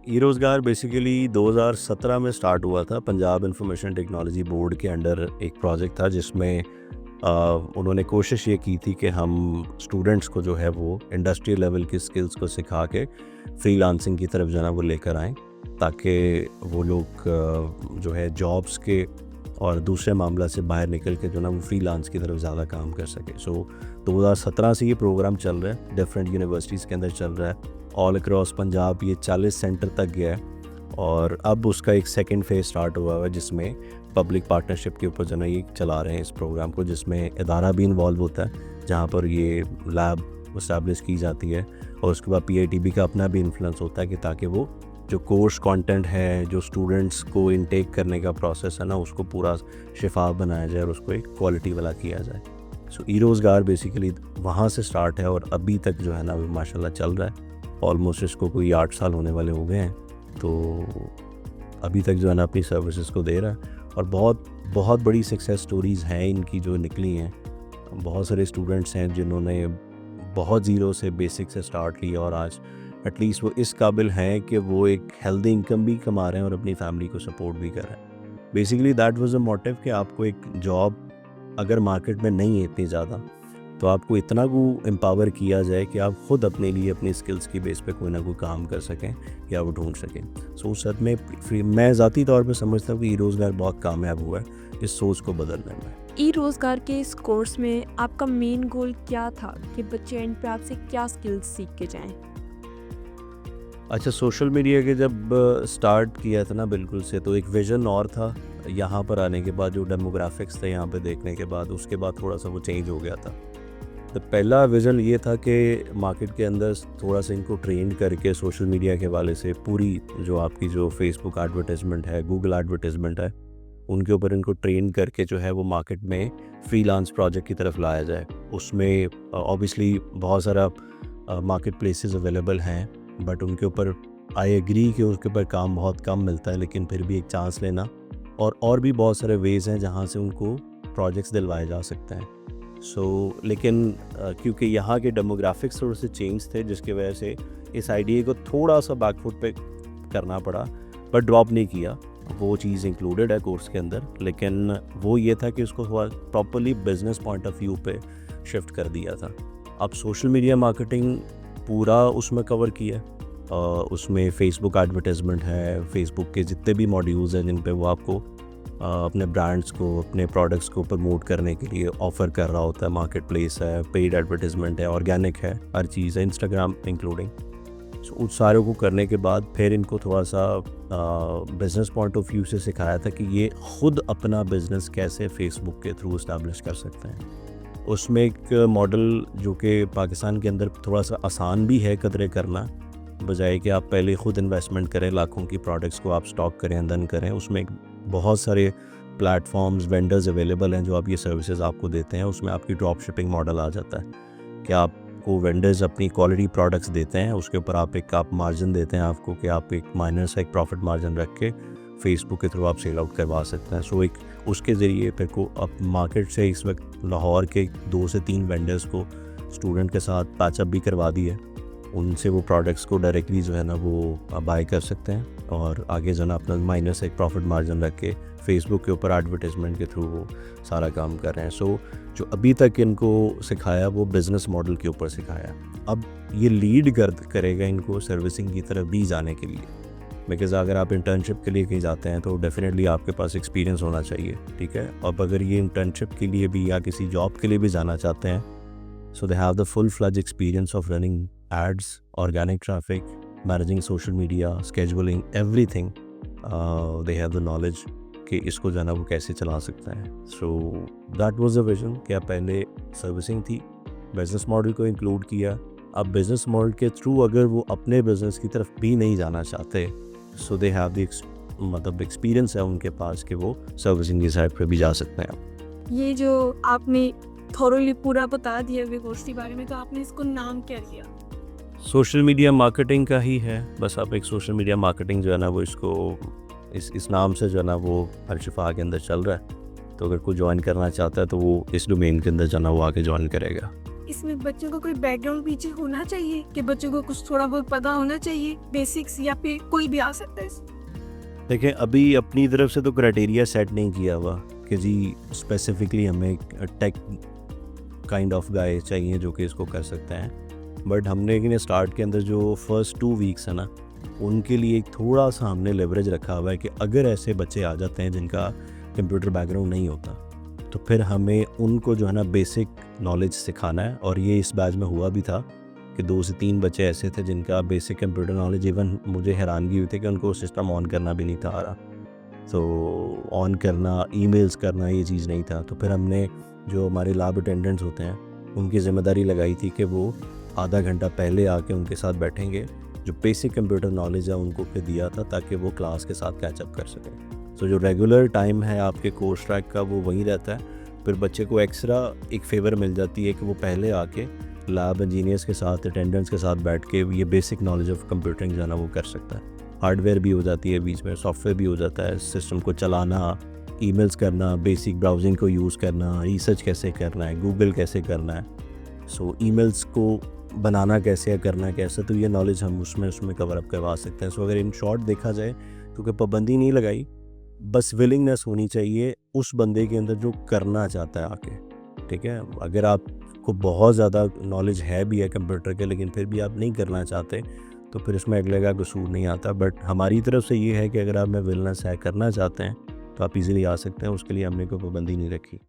ई रोज़गार बेसिकली 2017 में स्टार्ट हुआ था। पंजाब इंफॉर्मेशन टेक्नोलॉजी बोर्ड के अंडर एक प्रोजेक्ट था जिसमें उन्होंने कोशिश ये की थी कि हम स्टूडेंट्स को जो है वो इंडस्ट्री लेवल की स्किल्स को सिखा के फ्रीलांसिंग की तरफ जो है ना वो लेकर आएँ, ताकि वो लोग जो है जॉब्स के और दूसरे मामला से बाहर निकल के जो ना वो फ्रीलांस की तरफ ज़्यादा काम कर सके। सो 2017 से ये प्रोग्राम चल रहा है, डिफरेंट यूनिवर्सिटीज़ के अंदर चल रहा है, ऑल अक्रॉस पंजाब ये 40 सेंटर तक गया है। और अब उसका एक सेकंड फेज़ स्टार्ट हुआ है जिसमें पब्लिक पार्टनरशिप के ऊपर जो ना ये चला रहे हैं इस प्रोग्राम को, जिसमें इदारा भी इन्वॉल्व होता है जहाँ पर ये लैब इस्टेब्लिश की जाती है, और उसके बाद पीआईटीबी का अपना भी इन्फ्लुएंस होता है कि ताकि वो जो कोर्स कंटेंट है, जो स्टूडेंट्स को इनटेक करने का प्रोसेस है ना, उसको पूरा शिफाफ बनाया जाए और उसको एक क्वालिटी वाला किया जाए। सो ई रोज़गार बेसिकली वहाँ से स्टार्ट है और अभी तक जो है ना माशाल्लाह चल रहा है। ऑलमोस्ट इसको कोई 8 साल होने वाले हो गए हैं, तो अभी तक जो है ना अपनी सर्विसेज को दे रहा है। और बहुत बहुत बड़ी सक्सेस स्टोरीज़ हैं इनकी जो निकली हैं। बहुत सारे स्टूडेंट्स हैं जिन्होंने बहुत ज़ीरो से बेसिक से स्टार्ट लिया और आज एटलीस्ट वो इस काबिल हैं कि वो एक हेल्दी इनकम भी कमा रहे हैं और अपनी फैमिली को सपोर्ट भी कर रहे हैं। Basically that was a motive कि आपको एक जॉब अगर मार्केट में नहीं है इतनी ज़्यादा, तो आपको इतना को एम्पावर किया जाए कि आप ख़ुद अपने लिए अपनी स्किल्स की बेस पे कोई ना कोई काम कर सकें या वो ढूंढ सकें। सो उस हद में मैं ज़ाती तौर पे समझता हूँ कि ई रोज़गार बहुत कामयाब हुआ है इस सोच को बदलने में। ई रोज़गार के इस कोर्स में आपका मेन गोल क्या था कि बच्चे एंड पे आपसे क्या स्किल्स सीख के जाएं? अच्छा, सोशल मीडिया के जब स्टार्ट किया था ना बिल्कुल से, तो एक विज़न और था। यहाँ पर आने के बाद जो डेमोग्राफिक्स थे यहाँ पे देखने के बाद, उसके बाद थोड़ा सा वो चेंज हो गया था। तो पहला विज़न ये था कि मार्केट के अंदर थोड़ा सा इनको ट्रेन करके सोशल मीडिया के हवाले से पूरी जो आपकी जो फेसबुक एडवर्टाइजमेंट है, गूगल एडवर्टाइजमेंट है, उनके ऊपर इनको ट्रेन करके जो है वो मार्केट में फ्रीलांस प्रोजेक्ट की तरफ लाया जाए। उसमें ऑब्वियसली बहुत सारा मार्केट प्लेसेस अवेलेबल हैं, बट उनके ऊपर आई एग्री कि उसके ऊपर काम बहुत कम मिलता है, लेकिन फिर भी एक चांस लेना और भी बहुत सारे वेज़ हैं जहाँ से उनको प्रोजेक्ट्स दिलवाए जा सकते हैं। लेकिन क्योंकि यहाँ के डेमोग्राफिक्स थोड़े से चेंज थे, जिसकी वजह से इस आइडिया को थोड़ा सा बैकफुट पे करना पड़ा, बट ड्रॉप नहीं किया। वो चीज़ इंक्लूडेड है कोर्स के अंदर, लेकिन वो ये था कि उसको थोड़ा properly business point of view पे शिफ्ट कर दिया था। अब सोशल मीडिया मार्केटिंग पूरा उसमें कवर किया है। उसमें फेसबुक एडवर्टाइजमेंट है, फेसबुक के जितने भी मॉड्यूल्स हैं जिन पे वो आपको अपने ब्रांड्स को, अपने प्रोडक्ट्स को प्रमोट करने के लिए ऑफ़र कर रहा होता है। मार्केट प्लेस है, पेड एडवर्टाइजमेंट है, ऑर्गेनिक है, हर चीज़ है, इंस्टाग्राम इंक्लूडिंग। सो उस सारों को करने के बाद फिर इनको थोड़ा सा बिज़नेस पॉइंट ऑफ व्यू से सिखाया था कि ये ख़ुद अपना बिज़नेस कैसे फेसबुक के थ्रू इस्टेब्लिश कर सकते हैं। उसमें एक मॉडल जो कि पाकिस्तान के अंदर थोड़ा सा आसान भी है कदरे करना, बजाय कि आप पहले ख़ुद इन्वेस्टमेंट करें, लाखों की प्रोडक्ट्स को आप स्टॉक करें, देन करें। उसमें बहुत सारे प्लेटफॉर्म्स, वेंडर्स अवेलेबल हैं जो आप ये सर्विसेज आपको देते हैं। उसमें आपकी ड्रॉप शिपिंग मॉडल आ जाता है कि आपको वेंडर्स अपनी क्वालिटी प्रोडक्ट्स देते हैं, उसके ऊपर आप मार्जिन देते हैं आपको, कि आप एक माइनर सा एक प्रॉफिट मार्जिन रख के फेसबुक के थ्रू आप सेल आउट करवा सकते हैं। सो एक उसके ज़रिए फिर को आप मार्केट से इस वक्त लाहौर के 2 से 3 वेंडर्स को स्टूडेंट के साथ पैचअप भी करवा दी है। उनसे वो प्रोडक्ट्स को डायरेक्टली जो है ना वो बाय कर सकते हैं और आगे जो है ना अपना माइनस से एक प्रॉफिट मार्जिन रख के फेसबुक के ऊपर एडवर्टाइजमेंट के थ्रू वो सारा काम कर रहे हैं। सो जो अभी तक इनको सिखाया वो बिज़नेस मॉडल के ऊपर सिखाया। अब ये लीड करेगा इनको सर्विसिंग की तरफ भी जाने के लिए, बिकॉज़ अगर आप इंटर्नशिप के लिए कहीं जाते हैं तो डेफिनेटली आपके पास एक्सपीरियंस होना चाहिए, ठीक है। अब अगर ये इंटर्नशिप के लिए भी या किसी जॉब के लिए भी जाना चाहते हैं, so they have the full fledge experience of running ads, organic traffic, managing social media, scheduling, everything. They have the knowledge कि इसको जो है ना वो कैसे चला सकता है। So that was the vision. क्या पहले सर्विसिंग थी, बिजनेस मॉडल को इंक्लूड किया। अब बिजनेस मॉडल के थ्रू अगर वो अपने बिजनेस की तरफ भी नहीं जाना चाहते, सो दे हैव द मतलब एक्सपीरियंस है उनके पास कि वो सर्विसिंग की साइड पे भी जा सकते हैं। ये जो आपने थोरोली पूरा बता दिया अभी कोर्स के बारे में, तो आपने इसको नाम क्या दिया? सोशल मीडिया मार्केटिंग का ही है, बस आप एक सोशल मीडिया मार्केटिंग जो है ना वो इसको इस नाम से जो है ना वो अल-शिफा के अंदर चल रहा है। तो अगर कोई ज्वाइन करना चाहता है तो वो इस डोमेन के अंदर जो है ना वो आके ज्वाइन करेगा। इसमें बच्चों को कोई बैकग्राउंड पीछे होना चाहिए कि बच्चों को कुछ थोड़ा बहुत पता होना चाहिए बेसिक्स, या फिर कोई भी आ सकता है इसमें? देखिए अभी अपनी तरफ से तो क्राइटेरिया सेट नहीं किया हुआ कि जी स्पेसिफिकली हमें टेक काइंड ऑफ गाय चाहिए जो कि इसको कर सकते हैं। बट हमने कि स्टार्ट के अंदर जो फर्स्ट 2 वीक्स है ना, उनके लिए एक थोड़ा सा हमने लेवरेज रखा हुआ है कि अगर ऐसे बच्चे आ जाते हैं जिनका कंप्यूटर बैकग्राउंड नहीं होता, तो फिर हमें उनको जो है ना बेसिक नॉलेज सिखाना है। और ये इस बैच में हुआ भी था कि 2 से 3 बच्चे ऐसे थे जिनका बेसिक कंप्यूटर नॉलेज, इवन मुझे हैरानगी हुई थी कि उनको सिस्टम ऑन करना भी नहीं था आ रहा। तो ऑन करना, ईमेल्स करना, ये चीज़ नहीं था। तो फिर हमने जो हमारे लैब अटेंडेंट्स होते हैं उनकी ज़िम्मेदारी लगाई थी कि वो आधा घंटा पहले आके उनके साथ बैठेंगे, जो बेसिक कंप्यूटर नॉलेज है उनको फिर दिया था ताकि वो क्लास के साथ कैचअप कर सकें। सो जो रेगुलर टाइम है आपके कोर्स ट्रैक का वो वहीं रहता है। फिर बच्चे को एक्स्ट्रा एक फेवर मिल जाती है कि वो पहले आके लैब इंजीनियर्स के साथ, अटेंडेंट्स के साथ बैठ के ये बेसिक नॉलेज ऑफ कंप्यूटिंग जो है ना वो कर सकता है। हार्डवेयर भी हो जाती है बीच में, सॉफ्टवेयर भी हो जाता है, सिस्टम को चलाना, ईमेल्स करना, बेसिक ब्राउजिंग को यूज़ करना, रिसर्च कैसे करना है, गूगल कैसे करना है, सो ईमेल्स को बनाना कैसे है, करना कैसे, तो ये नॉलेज हम उसमें कवर अप करवा सकते हैं। सो अगर इन शॉर्ट देखा जाए, क्योंकि पाबंदी नहीं लगाई, बस विलिंगनेस होनी चाहिए उस बंदे के अंदर जो करना चाहता है आके, ठीक है। अगर आपको बहुत ज़्यादा नॉलेज है भी है कंप्यूटर के, लेकिन फिर भी आप नहीं करना चाहते, तो फिर इसमें अगले का कसूर नहीं आता। बट हमारी तरफ से ये है कि अगर आप में विलनेस है, करना चाहते हैं, तो आप इजीली आ सकते हैं, उसके लिए हमने कोई पाबंदी नहीं रखी।